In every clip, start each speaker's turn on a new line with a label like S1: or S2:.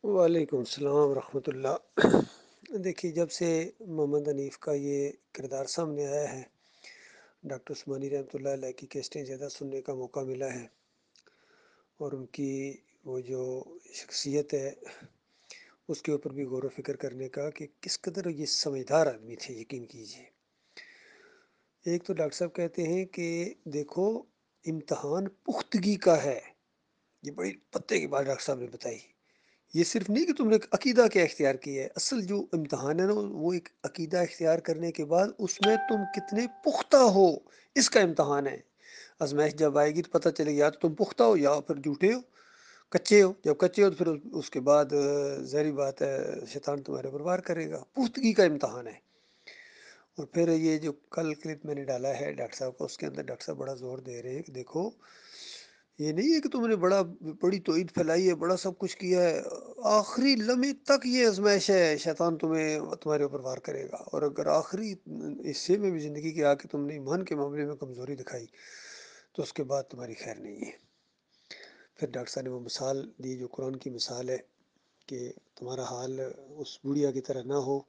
S1: وعلیکم السلام ورحمۃ اللہ۔ دیکھیے، جب سے محمد حنیف کا یہ کردار سامنے آیا ہے، ڈاکٹر عثمانی رحمۃ اللہ علیہ کی کیسٹیں زیادہ سننے کا موقع ملا ہے، اور ان کی وہ جو شخصیت ہے اس کے اوپر بھی غور و فکر کرنے کا کہ کس قدر یہ سمجھدار آدمی تھے، یقین کیجیے۔ ایک تو ڈاکٹر صاحب کہتے ہیں کہ دیکھو، امتحان پختگی کا ہے۔ یہ بڑی پتے کی بات ڈاکٹر صاحب نے بتائی۔ یہ صرف نہیں کہ تم نے عقیدہ کیا اختیار کیا ہے، اصل جو امتحان ہے نا، وہ ایک عقیدہ اختیار کرنے کے بعد اس میں تم کتنے پختہ ہو، اس کا امتحان ہے۔ آزمائش جب آئے گی تو پتہ چلے گا یا تو تم پختہ ہو یا پھر جھوٹے ہو، کچے ہو۔ جب کچے ہو تو پھر اس کے بعد ظاہری بات ہے شیطان تمہارے پر وار کرے گا۔ پختگی کا امتحان ہے۔ اور پھر یہ جو کل کلپ میں نے ڈالا ہے ڈاکٹر صاحب کو، اس کے اندر ڈاکٹر صاحب بڑا زور دے رہے ہیں کہ دیکھو، یہ نہیں ہے کہ تم نے بڑی توحید پھیلائی ہے، بڑا سب کچھ کیا ہے، آخری لمحے تک یہ آزمائش ہے، شیطان تمہارے اوپر وار کرے گا، اور اگر آخری حصے میں بھی زندگی کے آ کے تم نے ایمان کے معاملے میں کمزوری دکھائی تو اس کے بعد تمہاری خیر نہیں ہے۔ پھر ڈاکٹر صاحب نے وہ مثال دی جو قرآن کی مثال ہے کہ تمہارا حال اس بڑھیا کی طرح نہ ہو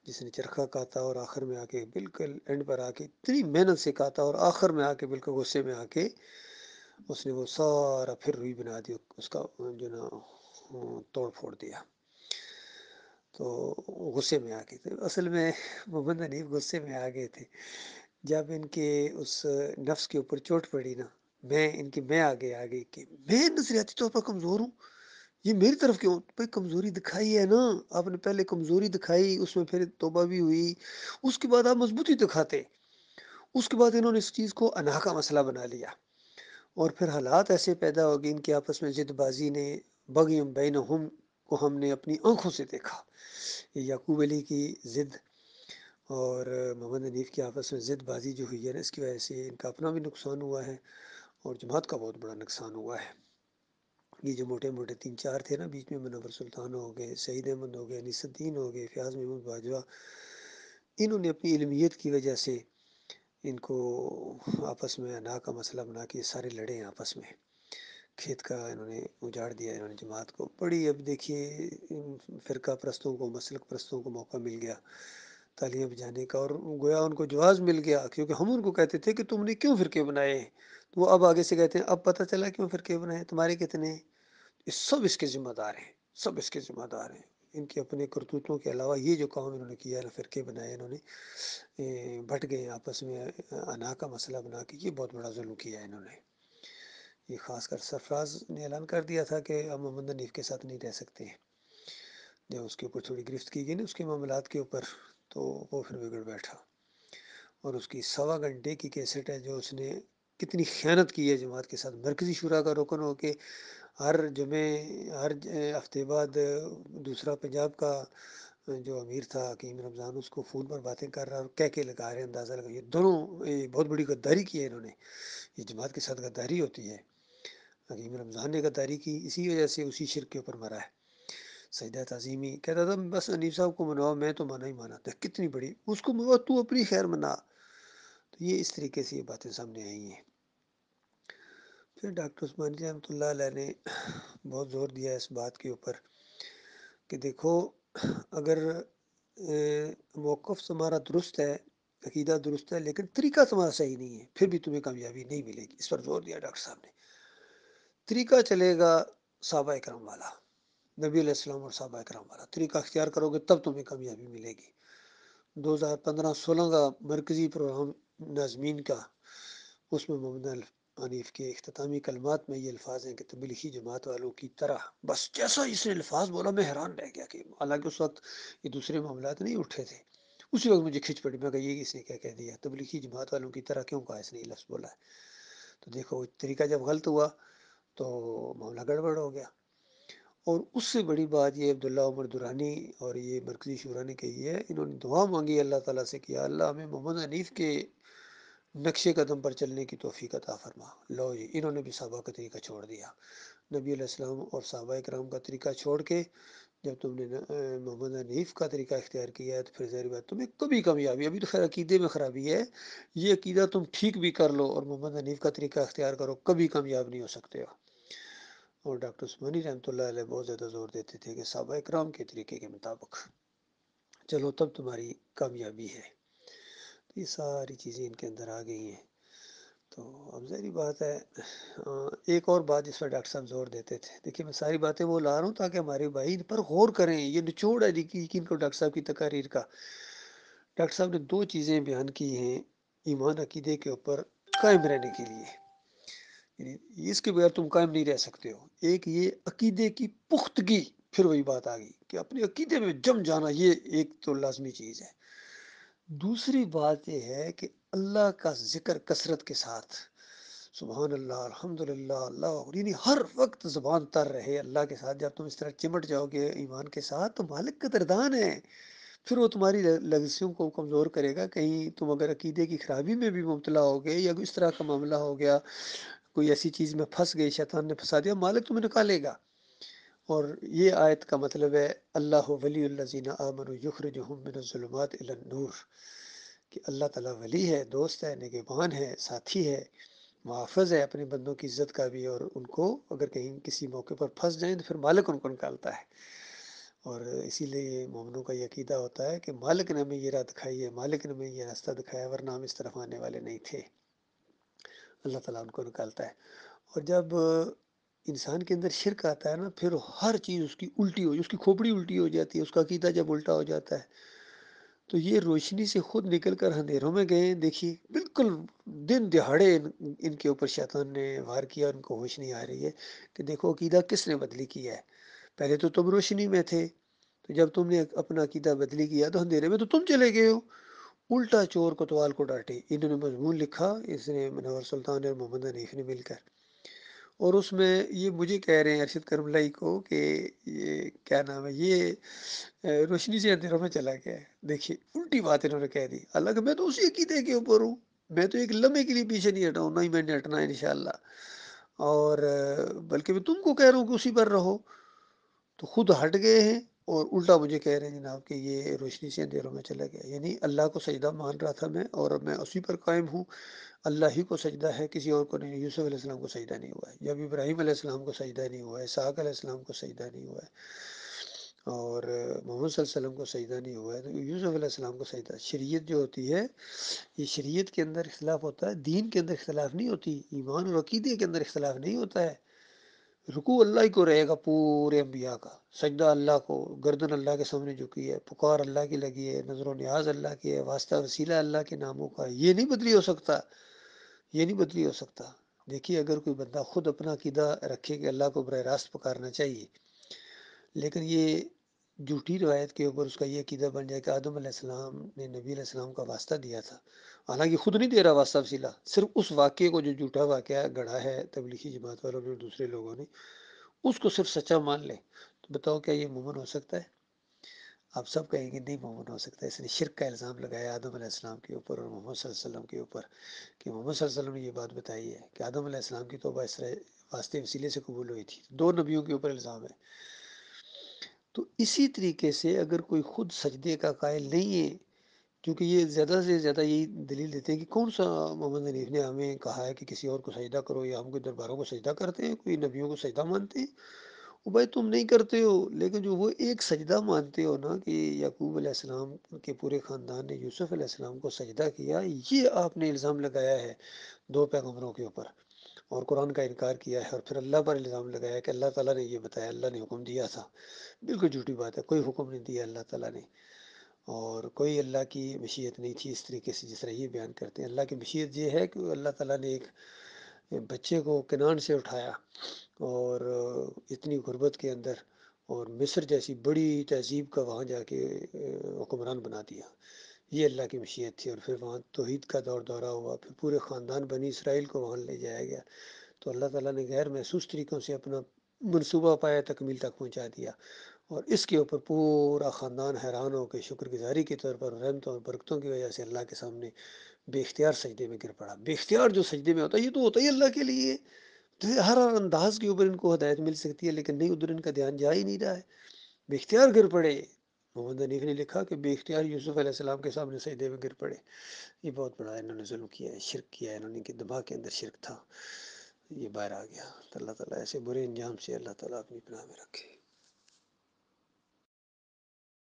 S1: جس نے چرخہ کاتا اور آخر میں آ کے بالکل اینڈ پر آ کے اتنی محنت سے کاتا اور آخر میں آ کے بالکل غصے میں آ کے اس نے وہ سارا پھر روئی بنا دی، اس کا جو نا توڑ پھوڑ دیا۔ تو غصے میں آ گئے تھے اصل میں، محمد حنیف غصے میں آ گئے تھے جب ان کے اس نفس کے اوپر چوٹ پڑی نا۔ میں آگے کہ میں نظریاتی طور پر کمزور ہوں، یہ میری طرف کیوں؟ بھائی کمزوری دکھائی ہے نا، آپ نے پہلے کمزوری دکھائی، اس میں پھر توبہ بھی ہوئی، اس کے بعد آپ مضبوطی دکھاتے، اس کے بعد انہوں نے اس چیز کو انا کا مسئلہ بنا لیا، اور پھر حالات ایسے پیدا ہو گئے ان کے آپس میں ضد بازی نے، بغیم بینہم کو ہم نے اپنی آنکھوں سے دیکھا۔ یہ یعقوب علی کی ضد اور محمد حنیف کی آپس میں ضد بازی جو ہوئی ہے نا، اس کی وجہ سے ان کا اپنا بھی نقصان ہوا ہے اور جماعت کا بہت بڑا نقصان ہوا ہے۔ یہ جو موٹے موٹے تین چار تھے نا بیچ میں، منور سلطان ہو گئے، سعید احمد ہو گئے، انیس الدین ہو گئے، فیاض محمود باجوہ، انہوں نے اپنی علمیت کی وجہ سے ان کو آپس میں انا کا مسئلہ بنا کے سارے لڑے ہیں آپس میں۔ کھیت کا انہوں نے اجاڑ دیا، انہوں نے جماعت کو بڑی، اب دیکھیے فرقہ پرستوں کو، مسلک پرستوں کو موقع مل گیا تالیاں بجانے کا، اور گویا ان کو جواز مل گیا، کیونکہ ہم ان کو کہتے تھے کہ تم نے کیوں فرقے بنائے ہیں، تو وہ اب آگے سے کہتے ہیں اب پتہ چلا کیوں فرقے بنائے، تمہارے کتنے ہیں۔ یہ سب اس کے ذمہ دار ہیں، سب اس کے ذمہ دار ہیں۔ ان کے اپنے کرتوتوں کے علاوہ یہ جو کام انہوں نے کیا ہے نا، فرقے بنائے انہوں نے، بٹ گئے آپس میں انا کا مسئلہ بنا کے، یہ بہت بڑا ظلم کیا ہے انہوں نے۔ یہ خاص کر سرفراز نے اعلان کر دیا تھا کہ ہم محمد حنیف کے ساتھ نہیں رہ سکتے ہیں، جب اس کے اوپر تھوڑی گرفت کی گئی نا اس کے معاملات کے اوپر، تو وہ پھر بگڑ بیٹھا، اور اس کی 1.25 گھنٹے کی کیسٹ ہے جو اس نے کتنی خیانت کی ہے جماعت کے ساتھ، مرکزی شورا کا رکن ہو کے ہر جمعے، ہر ہفتے بعد دوسرا پنجاب کا جو امیر تھا حکیم رمضان، اس کو فون پر باتیں کر رہا اور کہہ کے لگا رہے ہیں، اندازہ لگا، یہ دونوں بہت بڑی غداری کی ہے انہوں نے، یہ جماعت کے ساتھ غداری ہوتی ہے۔ حکیم رمضان نے غداری کی، اسی وجہ سے اسی شرک کے اوپر مرا ہے۔ سجدہ تعظیمی کہتا تھا بس حنیف صاحب کو منواؤ، میں تو مانا ہی مانا تھا، کتنی بڑی، اس کو منواؤ تو اپنی خیر منا۔ تو یہ اس طریقے سے یہ باتیں سامنے آئی ہیں۔ پھر ڈاکٹر عثمانی رحمۃ اللہ علیہ نے بہت زور دیا اس بات کے اوپر کہ دیکھو، اگر موقف تمہارا درست ہے، عقیدہ درست ہے، لیکن طریقہ تمہارا صحیح نہیں ہے، پھر بھی تمہیں کامیابی نہیں ملے گی۔ اس پر زور دیا ڈاکٹر صاحب نے۔ طریقہ چلے گا صحابہ کرام والا، نبی علیہ السلام اور صحابہ کرام والا طریقہ اختیار کرو گے تب تمہیں کامیابی ملے گی۔ 2015-16 کا مرکزی پروگرام ناظمین کا، اس میں محمد حنیف کے اختتامی کلمات میں یہ الفاظ ہیں کہ تبلیغی جماعت والوں کی طرح، بس جیسا اس نے الفاظ بولا میں حیران رہ گیا، کہ حالانکہ اس وقت یہ دوسرے معاملات نہیں اٹھے تھے، اسی وقت مجھے کھنچ پڑی، میں کہا یہ اس نے کیا کہہ دیا، تبلیغی جماعت والوں کی طرح کیوں کہا اس نے یہ لفظ بولا ہے۔ تو دیکھو طریقہ جب غلط ہوا تو معاملہ گڑبڑ ہو گیا۔ اور اس سے بڑی بات یہ عبداللہ عمر درانی اور یہ مرکزی شورا نے کہی ہے، انہوں نے دعا مانگی اللہ تعالیٰ سے کہ اللہ ہمیں محمد حنیف کے نقش قدم پر چلنے کی توفیق عطا فرما۔ لو جی، انہوں نے بھی صحابہ کا طریقہ چھوڑ دیا، نبی علیہ السلام اور صحابہ کرام کا طریقہ چھوڑ کے جب تم نے محمد حنیف کا طریقہ اختیار کیا ہے تو پھر ظاہر بات تمہیں کبھی کامیابی، ابھی تو خیر عقیدے میں خرابی ہے، یہ عقیدہ تم ٹھیک بھی کر لو اور محمد حنیف کا طریقہ اختیار کرو، کبھی کامیاب نہیں ہو سکتے ہو۔ اور ڈاکٹر عثمانی رحمۃ اللہ علیہ بہت زیادہ زور دیتے تھے کہ صحابہ اکرام کے طریقے کے مطابق چلو تب تمہاری کامیابی ہے. تو یہ ساری چیزیں ان کے اندر آ گئی ہیں. تو اب ظاہری بات ہے، ایک اور بات جس پر ڈاکٹر صاحب زور دیتے تھے، دیکھیے میں ساری باتیں وہ لا رہا ہوں تاکہ ہمارے بھائی ان پر غور کریں. یہ نچوڑ ہے یقین کو ڈاکٹر صاحب کی تقاریر کا. ڈاکٹر صاحب نے دو چیزیں بیان کی ہیں ایمان عقیدے کے اوپر قائم رہنے کے لیے، یعنی اس کے بغیر تم قائم نہیں رہ سکتے ہو. ایک یہ عقیدے کی پختگی، پھر وہی بات آ گئی کہ اپنے عقیدے میں جم جانا، یہ ایک تو لازمی چیز ہے. دوسری بات یہ ہے کہ اللہ کا ذکر کثرت کے ساتھ، سبحان اللہ، الحمد للہ، اللہ، یعنی ہر وقت زبان تر رہے اللہ کے ساتھ. جب تم اس طرح چمٹ جاؤ گے ایمان کے ساتھ تو مالک قدردان ہے، پھر وہ تمہاری لگزیوں کو کمزور کرے گا. کہیں تم اگر عقیدے کی خرابی میں بھی مبتلا ہو گئے یا اس طرح کا معاملہ ہو گیا، کوئی ایسی چیز میں پھنس گئے، شیطان نے پھنسا دیا، مالک تمہیں نکالے گا. اور یہ آیت کا مطلب ہے اللہ ولی الذین آمنوا یخرجہم من الظلمات الی النور، کہ اللہ تعالیٰ ولی ہے، دوست ہے، نگہبان ہے، ساتھی ہے، محافظ ہے اپنے بندوں کی عزت کا بھی. اور ان کو اگر کہیں کسی موقع پر پھنس جائیں تو پھر مالک ان کو نکالتا ہے. اور اسی لیے مومنوں کا یہ عقیدہ ہوتا ہے کہ مالک نے ہمیں یہ راہ دکھائی ہے، مالک نے ہمیں یہ راستہ دکھایا، ورنہ ہم اس طرف آنے والے نہیں تھے. اللہ تعالیٰ ان کو نکالتا ہے. اور جب انسان کے اندر شرک آتا ہے نا، پھر ہر چیز اس کی الٹی اس کی کھوپڑی الٹی ہو جاتی ہے. اس کا عقیدہ جب الٹا ہو جاتا ہے تو یہ روشنی سے خود نکل کر اندھیروں میں گئے. دیکھیے بالکل دن دہاڑے ان کے اوپر شیطان نے وار کیا، ان کو ہوش نہیں آ رہی ہے کہ دیکھو عقیدہ کس نے بدلی کیا ہے. پہلے تو تم روشنی میں تھے، تو جب تم نے اپنا عقیدہ بدلی کیا تو اندھیرے میں تو تم چلے گئے ہو. الٹا چور کوتوال کو ڈانٹے، انہوں نے مضمون لکھا، اس نے منور سلطان اور محمد حنیف نے مل کر. اور اس میں یہ مجھے کہہ رہے ہیں ارشد کرملائی کو کہ یہ کیا نام ہے، یہ روشنی سے اندھیروں میں چلا گیا ہے. دیکھیے الٹی بات انہوں نے کہہ دی، حالانکہ میں تو اسی عقیدے کے اوپر ہوں، میں تو ایک لمحے کے لیے پیچھے نہیں ہٹا ہوں، نہ ہی میں نے ہٹنا ہے انشاءاللہ. اور بلکہ میں تم کو کہہ رہا ہوں کہ اسی پر رہو. تو خود ہٹ گئے ہیں اور الٹا مجھے کہہ رہے ہیں جناب کہ یہ روشنی سے اندھیروں میں چلا گیا. یعنی اللہ کو سجدہ مان رہا تھا میں، اور میں اسی پر قائم ہوں. اللہ ہی کو سجدہ ہے، کسی اور کو نہیں. یوسف علیہ السلام کو سجدہ نہیں ہوا ہے، جب ابراہیم علیہ السلام کو سجدہ نہیں ہوا ہے، اسحاق علیہ السلام کو سجدہ نہیں ہوا ہے، اور محمد صلی اللہ علیہ وسلم کو سجدہ نہیں ہوا ہے، تو یوسف علیہ السلام کو سجدہ. شریعت جو ہوتی ہے، یہ شریعت کے اندر اختلاف ہوتا ہے، دین کے اندر اختلاف نہیں ہوتی، ایمان اور عقیدے کے اندر اختلاف نہیں ہوتا ہے. رکوع اللہ ہی کو رہے گا پورے انبیاء کا، سجدہ اللہ کو، گردن اللہ کے سامنے جھکی ہے، پکار اللہ کی لگی ہے، نظر و نیاز اللہ کی ہے، واسطہ وسیلہ اللہ کے ناموں کا. یہ نہیں بدلی ہو سکتا، یہ نہیں بدلی ہو سکتا. دیکھیے اگر کوئی بندہ خود اپنا عقیدہ رکھے کہ اللہ کو براہ راست پکارنا چاہیے، لیکن یہ جھوٹی روایت کے اوپر اس کا یہ عقیدہ بن جائے کہ آدم علیہ السلام نے نبی علیہ السلام کا واسطہ دیا تھا، حالانکہ خود نہیں دے رہا واسطہ وسیلہ، صرف اس واقعے کو جو جھوٹا واقعہ گڑھا ہے تبلیغی جماعت والوں نے اور دوسرے لوگوں نے، اس کو صرف سچا مان لے. تو بتاؤ کیا یہ مومن ہو سکتا ہے؟ آپ سب کہیں گے نہیں مومن ہو سکتا ہے. اس نے شرک کا الزام لگایا آدم علیہ السلام کے اوپر اور محمد صلی اللہ علیہ وسلم کے اوپر، کہ محمد صلی اللہ علیہ وسلم نے یہ بات بتائی ہے کہ آدم علیہ السلام کی توبہ اس طرح واسطے وسیلے سے قبول ہوئی تھی. دو نبیوں کے اوپر الزام ہے. تو اسی طریقے سے اگر کوئی خود سجدے کا قائل نہیں ہے، کیونکہ یہ زیادہ سے زیادہ یہی دلیل دیتے ہیں کہ کون سا محمد حنیف نے ہمیں کہا ہے کہ کسی اور کو سجدہ کرو، یا ہم کوئی درباروں کو سجدہ کرتے ہیں، کوئی نبیوں کو سجدہ مانتے ہیں. وہ بھائی تم نہیں کرتے ہو، لیکن جو وہ ایک سجدہ مانتے ہو نا کہ یعقوب علیہ السلام کے پورے خاندان نے یوسف علیہ السلام کو سجدہ کیا، یہ آپ نے الزام لگایا ہے دو پیغمبروں کے اوپر، اور قرآن کا انکار کیا ہے، اور پھر اللہ پر الزام لگایا کہ اللہ تعالیٰ نے یہ بتایا، اللہ نے حکم دیا تھا. بالکل جھوٹی بات ہے، کوئی حکم نہیں دیا اللہ تعالیٰ نے، اور کوئی اللہ کی مشیت نہیں تھی اس طریقے سے جس طرح یہ بیان کرتے ہیں. اللہ کی مشیت یہ ہے کہ اللہ تعالیٰ نے ایک بچے کو کنعان سے اٹھایا اور اتنی غربت کے اندر، اور مصر جیسی بڑی تہذیب کا وہاں جا کے حکمران بنا دیا. یہ اللہ کی مشیت تھی. اور پھر وہاں توحید کا دورہ ہوا، پھر پورے خاندان بنی اسرائیل کو وہاں لے جایا گیا. تو اللہ تعالیٰ نے غیر محسوس طریقوں سے اپنا منصوبہ پایا تکمیل تک پہنچا دیا، اور اس کے اوپر پورا خاندان حیران ہو کے شکر گزاری کے طور پر رحمتوں اور برکتوں کی وجہ سے اللہ کے سامنے بے اختیار سجدے میں گر پڑا. بے اختیار جو سجدے میں ہوتا ہے یہ تو ہوتا ہی اللہ کے لیے. ہر انداز کے اوپر ان کو ہدایت مل سکتی ہے، لیکن نہیں، ادھر ان کا دھیان جا ہی نہیں رہا ہے، بے اختیار گر پڑے. محمد حنیف نے لکھا کہ بے اختیار یوسف علیہ السلام کے سامنے سجدے میں گر پڑے. یہ بہت بڑا انہوں نے ظلم کیا ہے، شرک کیا ہے انہوں نے، کہ دماغ کے اندر شرک تھا. یہ باہر آ گیا. تو اللہ تعالیٰ ایسے برے انجام سے اللہ تعالیٰ اپنی پناہ میں رکھے.